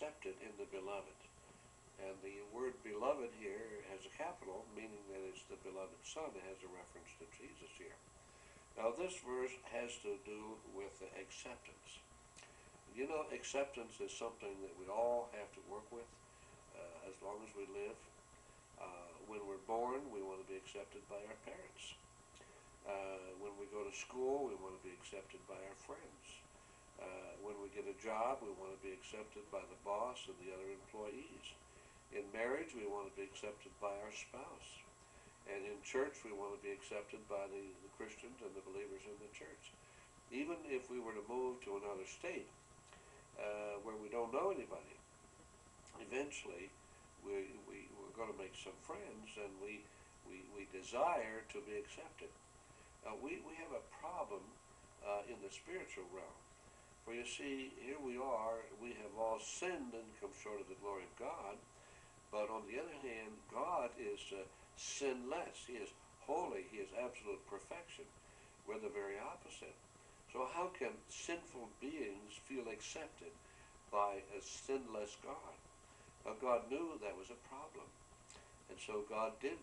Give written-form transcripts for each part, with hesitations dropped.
accepted in the beloved. And the word beloved here has a capital, meaning that it's the beloved Son. It has a reference to Jesus here. Now this verse has to do with acceptance. You know, acceptance is something that we all have to work with as long as we live. When we're born, we want to be accepted by our parents. When we go to school, we want to be accepted by our friends. When we get a job, we want to be accepted by the boss and the other employees. In marriage, we want to be accepted by our spouse. And in church, we want to be accepted by the Christians and the believers in the church. Even if we were to move to another state where we don't know anybody, eventually we're going to make some friends, and we desire to be accepted. We have a problem in the spiritual realm. For you see, here we are, we have all sinned and come short of the glory of God. But on the other hand, God is sinless. He is holy. He is absolute perfection. We're the very opposite. So how can sinful beings feel accepted by a sinless God? Well, God knew that was a problem. And so God did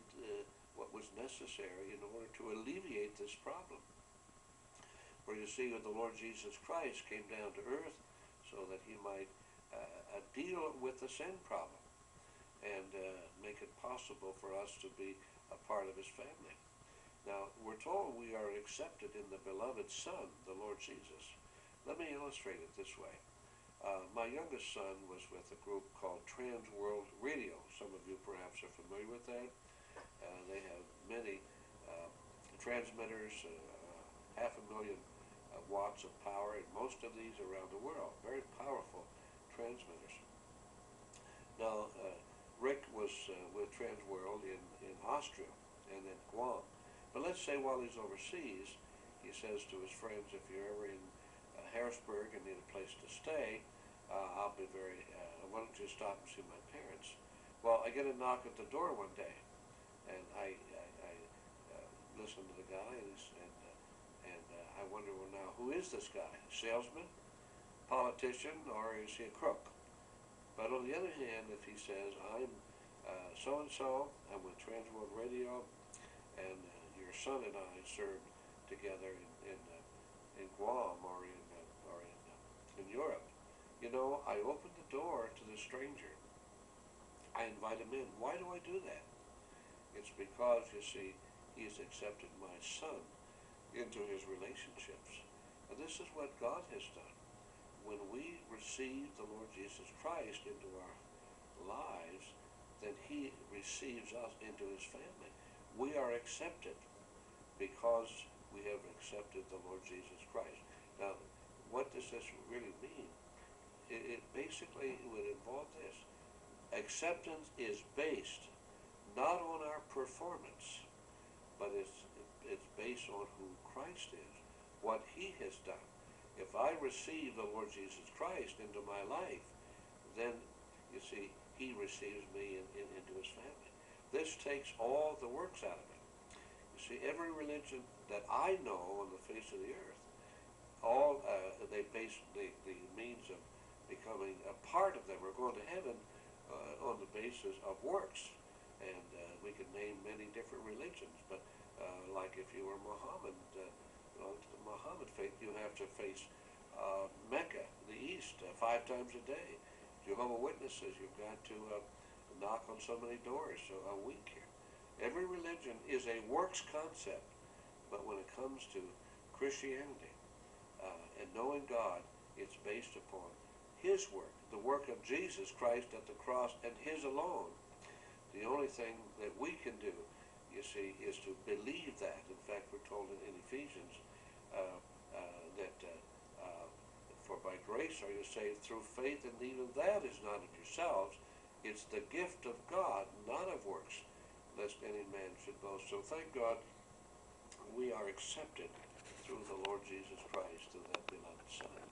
what was necessary in order to alleviate this problem. For you see, the Lord Jesus Christ came down to earth so that he might deal with the sin problem and make it possible for us to be a part of his family. Now, we're told we are accepted in the beloved Son, the Lord Jesus. Let me illustrate it this way. My youngest son was with a group called Trans World Radio. Some of you perhaps are familiar with that. They have many transmitters, 500,000 watts of power, and most of these around the world. Very powerful transmitters. Now, Rick was with Trans World in Austria and in Guam. But let's say while he's overseas, he says to his friends, if you're ever in Harrisburg and need a place to stay, I'll be very, why don't you stop and see my parents? Well, I get a knock at the door one day, and I listen to the guy, and I wonder, well, now, who is this guy? Salesman, politician, or is he a crook? But on the other hand, if he says, I'm so-and-so, I'm with Trans World Radio, and your son and I served together in Guam or in Europe, you know, I open the door to the stranger. I invite him in. Why do I do that? It's because, you see, he has accepted my son into his relationships. And this is what God has done. When we receive the Lord Jesus Christ into our lives, then he receives us into his family. We are accepted because we have accepted the Lord Jesus Christ. Now, what does this really mean? It basically would involve this. Acceptance is based not on our performance, but it's based on who Christ is, what he has done. If I receive the Lord Jesus Christ into my life, then, you see, he receives me into his family. This takes all the works out of it. You see, every religion that I know on the face of the earth, they base the means of becoming a part of them or going to heaven on the basis of works. And we could name many different religions, but like if you were Muhammad, belong to the Muhammad faith, you have to face Mecca, the East, 5 times a day. Jehovah's Witnesses, you've got to knock on so many doors a week here. Every religion is a works concept, but when it comes to Christianity and knowing God, it's based upon his work, the work of Jesus Christ at the cross, and his alone. The only thing that we can do, you see, is to believe that. In fact, we're told in Ephesians that for by grace are you saved through faith, and even that is not of yourselves. It's the gift of God, not of works, lest any man should boast. So thank God we are accepted through the Lord Jesus Christ, through that beloved Son.